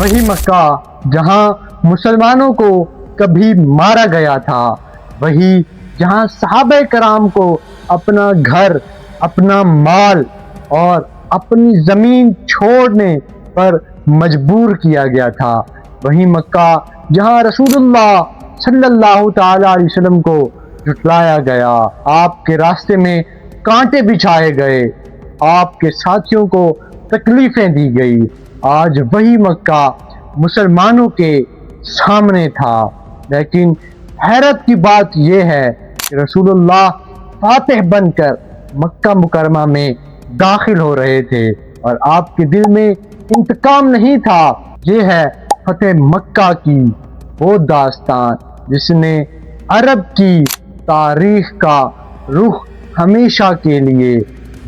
वही मक्का जहां मुसलमानों को कभी मारा गया था, वही जहां सहाबा कराम को अपना घर, अपना माल और अपनी ज़मीन छोड़ने पर मजबूर किया गया था, वही मक्का जहां रसूलुल्लाह सल्लल्लाहु ताला अलैहि वसल्लम को जुटलाया गया, आपके रास्ते में कांटे बिछाए गए, आपके साथियों को तकलीफें दी गई। आज वही मक्का मुसलमानों के सामने था, लेकिन हैरत की बात यह है कि रसूलुल्लाह फातिह बनकर मक्का मुकरमा में दाखिल हो रहे थे और आपके दिल में इंतकाम नहीं था। ये है फतेह मक्का की वो दास्तान जिसने अरब की तारीख का रुख हमेशा के लिए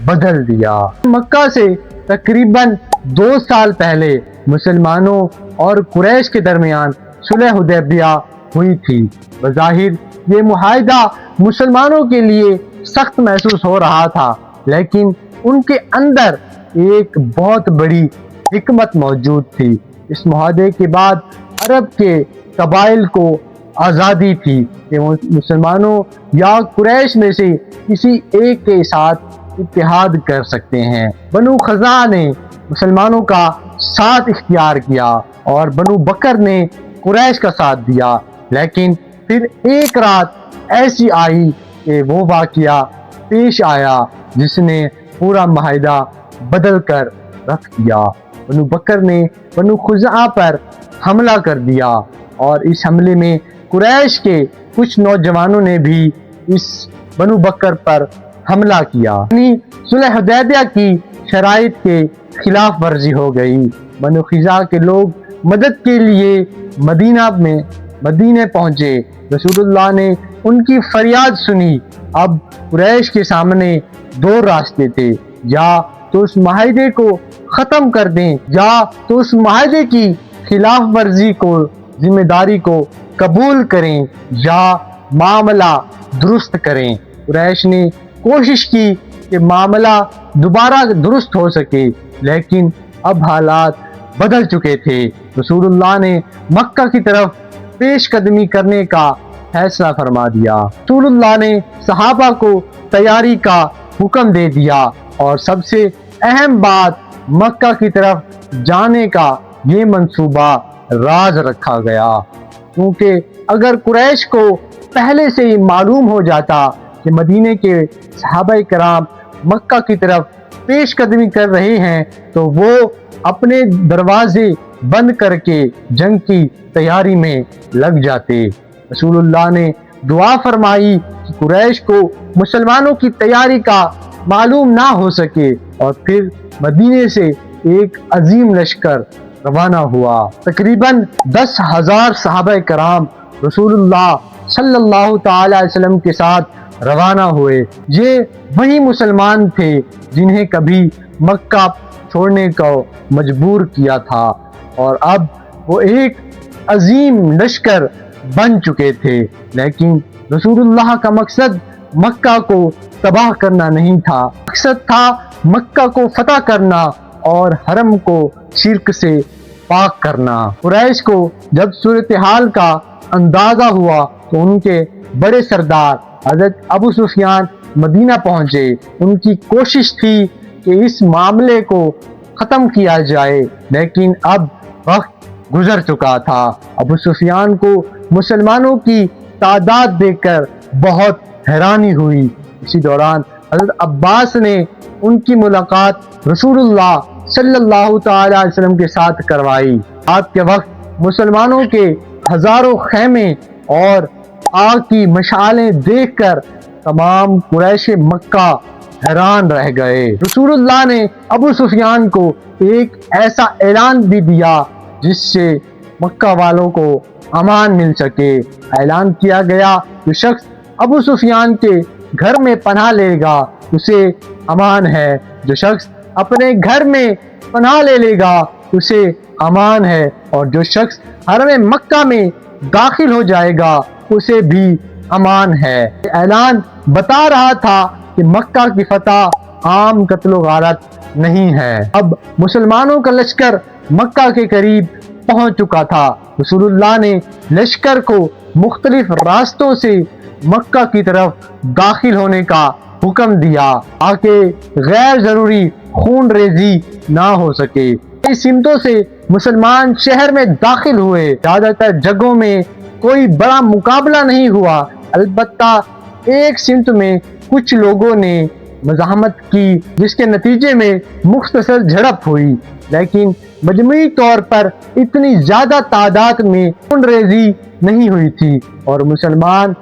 बदल दिया। मक्का से तकरीबन 2 साल पहले मुसलमानों और कुरैश के दरमियान सुलह हुदैबिया हुई थी। बज़ाहिर ये मुआहिदा मुसलमानों के लिए सख्त महसूस हो रहा था, लेकिन उनके अंदर एक बहुत बड़ी हिकमत मौजूद थी। इस मुआहदे के बाद अरब के कबाइल को आज़ादी थी कि वो मुसलमानों या कुरैश में से किसी एक के साथ इत्तेहाद कर सकते हैं। बनु खज़ा ने मुसलमानों का साथ इख्तियार किया और बनु बकर ने कुरैश का साथ दिया, लेकिन फिर एक रात ऐसी आई कि वो वाक़या पेश आया जिसने पूरा मुआहिदा बदल कर रख दिया। बनु बकर ने बनु खुज़ा पर हमला कर दिया और इस हमले में कुरैश के कुछ नौजवानों ने भी इस बनु बकर पर हमला किया। सुलह हुदैबिया की शराइत के खिलाफ वर्जी हो गई। बनु खुज़ा के लोग मदद के लिए मदीने पहुंचे। रसूलुल्लाह ने उनकी फरियाद सुनी। अब कुरैश के सामने 2 रास्ते थे, या तो उस मुआहिदे को ख़त्म कर दें या तो उस मुआहिदे की खिलाफ वर्जी को, जिम्मेदारी को कबूल करें या मामला दुरुस्त करें। कुरैश ने कोशिश की कि मामला दोबारा दुरुस्त हो सके, लेकिन अब हालात बदल चुके थे। रसूलुल्लाह ने मक्का की तरफ पेश कदमी करने का फैसला फरमा दिया। रसूलुल्लाह ने सहाबा को तैयारी का हुक्म दे दिया और सबसे अहम बात, मक्का की तरफ जाने का ये मंसूबा राज रखा गया, क्योंकि अगर कुरैश को पहले से ही मालूम हो जाता कि मदीने के सहाबा कराम मक्का की तरफ पेश कदमी कर रहे हैं, तो वो अपने दरवाजे बंद करके जंग की तैयारी में लग जाते। रसूलुल्लाह ने दुआ फरमाई कि कुरैश को मुसलमानों की तैयारी का मालूम ना हो सके, और फिर मदीने से एक अजीम लश्कर रवाना हुआ। तकरीबन 10,000 सहाबा कराम रसूलुल्लाह सल्लल्लाहु ताला अलैहि वसल्लम के साथ रवाना हुए। ये वही मुसलमान थे जिन्हें कभी मक्का छोड़ने को मजबूर किया था, और अब वो एक अजीम लश्कर बन चुके थे। लेकिन रसूलुल्लाह का मकसद मक्का को तबाह करना नहीं था, मकसद था मक्का को फतह करना और हरम को शिर्क से पाक करना। कुरैश को जब सूरत हाल का अंदाजा हुआ तो उनके बड़े सरदार हज़रत अबू सुफियान मदीना पहुंचे। उनकी कोशिश थी कि इस मामले को ख़त्म किया जाए, लेकिन अब वक्त गुजर चुका था। अबू सुफियान को मुसलमानों की तादाद देखकर बहुत हैरानी हुई। इसी दौरान हज़रत अब्बास ने उनकी मुलाकात रसूलुल्लाह सल्लल्लाहु ताला अलैहि वसल्लम के साथ करवाई। रात के वक्त मुसलमानों के हजारों खेमे और आग की मशालें देखकर तमाम कुरैश मक्का हैरान रह गए। रसूलुल्लाह ने अबू सुफियान को एक ऐसा ऐलान भी दिया जिससे मक्का वालों को अमान मिल सके। ऐलान किया गया, जो शख्स अबू सुफियान के घर में पनाह लेगा उसे अमान है, जो शख्स अपने घर में पनाह ले लेगा उसे अमान है, और जो शख्स हरम मक्का में दाखिल हो जाएगा उसे भी अमान है। ऐलान बता रहा था कि मक्का की फतह आम कत्ल गारत नहीं है। अब मुसलमानों का लश्कर मक्का के करीब پہنچ چکا تھا۔ رسول اللہ نے لشکر کو مختلف راستوں سے مکہ کی طرف داخل ہونے کا حکم دیا تاکہ غیر ضروری خون ریزی نہ ہو سکے۔ کئی سمتوں سے مسلمان شہر میں داخل ہوئے۔ زیادہ تر جگہوں میں کوئی بڑا مقابلہ نہیں ہوا، البتہ ایک سمت میں کچھ لوگوں نے مزاحمت کی جس کے نتیجے میں مختصر جھڑپ ہوئی، لیکن مجموعی طور پر اتنی زیادہ تعداد میں خون ریزی نہیں ہوئی تھی اور مسلمان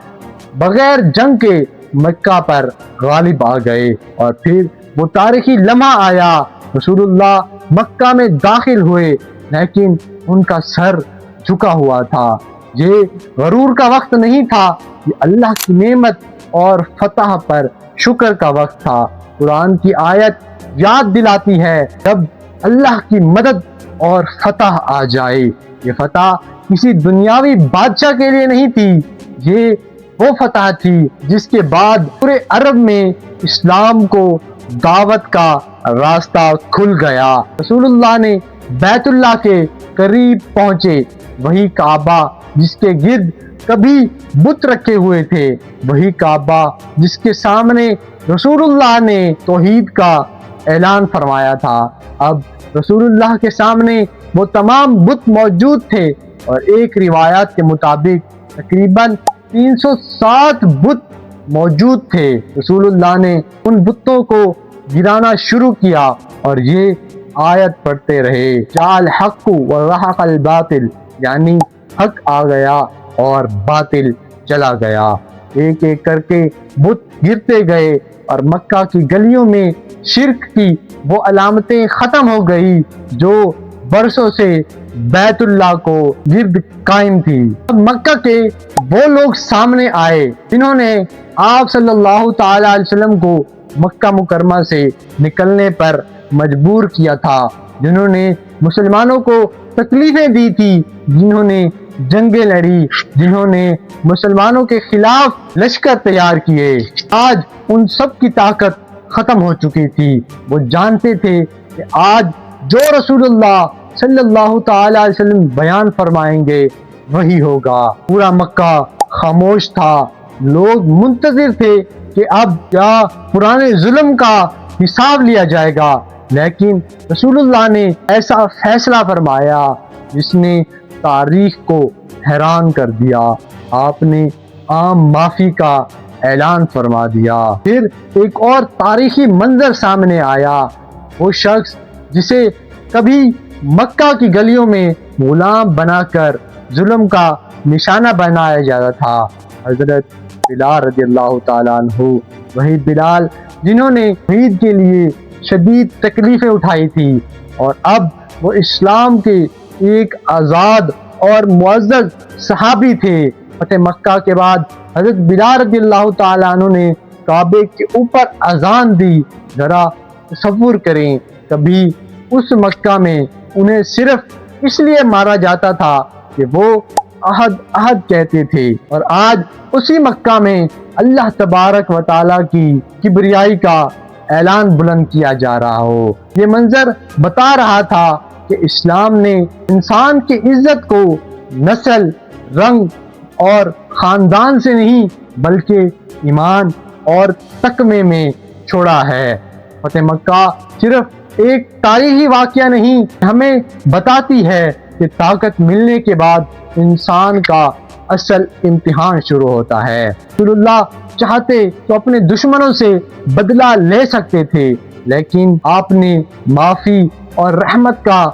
بغیر جنگ کے مکہ پر غالب آ گئے۔ اور پھر وہ تاریخی لمحہ آیا، رسول اللہ مکہ میں داخل ہوئے لیکن ان کا سر جھکا ہوا تھا۔ یہ غرور کا وقت نہیں تھا، یہ اللہ کی نعمت اور فتح پر شکر کا وقت تھا۔ قرآن کی آیت یاد دلاتی ہے جب اللہ کی مدد اور فتح آ جائے۔ یہ فتح کسی دنیاوی بادشاہ کے لیے نہیں تھی، یہ وہ فتح تھی جس کے بعد پورے عرب میں اسلام کو دعوت کا راستہ کھل گیا۔ رسول اللہ نے بیت اللہ کے قریب پہنچے، وہی کعبہ جس کے گرد کبھی بت رکھے ہوئے تھے، وہی کعبہ جس کے سامنے رسول اللہ نے توحید کا اعلان فرمایا تھا۔ اب رسول اللہ کے سامنے وہ تمام بت موجود تھے اور ایک روایت کے مطابق تقریباً 360 بت موجود تھے۔ رسول اللہ نے ان بتوں کو گرانا شروع کیا اور یہ آیت پڑھتے رہے، جاء الحق وزهق الباطل، یعنی حق آ گیا اور باطل چلا گیا۔ ایک ایک کر کے بت گرتے گئے اور مکہ کی گلیوں میں شرک کی وہ علامتیں ختم ہو گئی جو برسوں سے بیت اللہ کو گرد قائم تھی۔ اب مکہ کے وہ لوگ سامنے آئے جنہوں نے آپ صلی اللہ تعالی علیہ وسلم کو مکہ مکرمہ سے نکلنے پر مجبور کیا تھا، جنہوں نے مسلمانوں کو تکلیفیں دی تھی، جنہوں نے جنگیں لڑی، جنہوں نے مسلمانوں کے خلاف لشکر تیار کیے۔ آج ان سب کی طاقت ختم ہو چکی تھی۔ وہ جانتے تھے کہ آج جو رسول اللہ صلی اللہ تعالی علیہ وسلم بیان فرمائیں گے وہی ہوگا۔ پورا مکہ خاموش تھا، لوگ منتظر تھے کہ اب کیا پرانے ظلم کا حساب لیا جائے گا، لیکن رسول اللہ نے ایسا فیصلہ فرمایا جس نے تاریخ کو حیران کر دیا۔ آپ نے عام معافی کا اعلان فرما دیا۔ پھر ایک اور تاریخی منظر سامنے آیا، وہ شخص جسے کبھی مکہ کی گلیوں میں غلام بنا کر ظلم کا نشانہ بنایا جاتا تھا، حضرت بلال رضی اللہ تعالیٰ عنہ۔ وہی بلال جنہوں نے عید کے لیے شدید تکلیفیں اٹھائی تھی اور اب وہ اسلام کے ایک آزاد اور معزز صحابی تھے۔ فتح مکہ کے بعد حضرت بلال رضی اللہ تعالیٰ عنہ نے کعبے کے اوپر اذان دی۔ ذرا تصور کریں، کبھی اس مکہ میں انہیں صرف اس لیے مارا جاتا تھا کہ وہ عہد عہد کہتے تھے، اور آج اسی مکہ میں اللہ تبارک و تعالیٰ کی کبریائی کا اعلان بلند کیا جا رہا ہو۔ یہ منظر بتا رہا تھا کہ اسلام نے انسان کی عزت کو نسل، رنگ اور خاندان سے نہیں بلکہ ایمان اور تقوی میں چھوڑا ہے۔ فتح مکہ صرف ایک تاریخی واقعہ نہیں، ہمیں بتاتی ہے کہ طاقت ملنے کے بعد انسان کا اصل امتحان شروع ہوتا ہے۔ رسول اللہ چاہتے تو اپنے دشمنوں سے بدلہ لے سکتے تھے، لیکن آپ نے معافی اور رحمت کا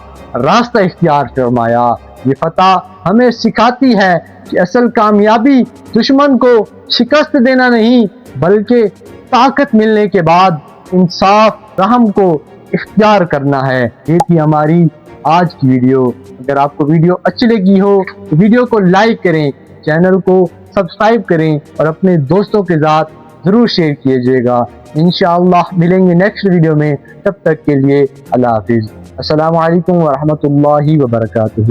راستہ اختیار فرمایا۔ یہ فتح ہمیں سکھاتی ہے کہ اصل کامیابی دشمن کو شکست دینا نہیں بلکہ طاقت ملنے کے بعد انصاف رحم کو اختیار کرنا ہے۔ یہ تھی ہماری آج کی ویڈیو۔ اگر آپ کو ویڈیو اچھی لگی ہو تو ویڈیو کو لائک کریں، چینل کو سبسکرائب کریں اور اپنے دوستوں کے ساتھ ضرور شیئر کیجیے گا۔ انشاءاللہ ملیں گے نیکسٹ ویڈیو میں، تب تک کے لیے اللہ حافظ۔ السلام علیکم ورحمۃ اللہ وبرکاتہ۔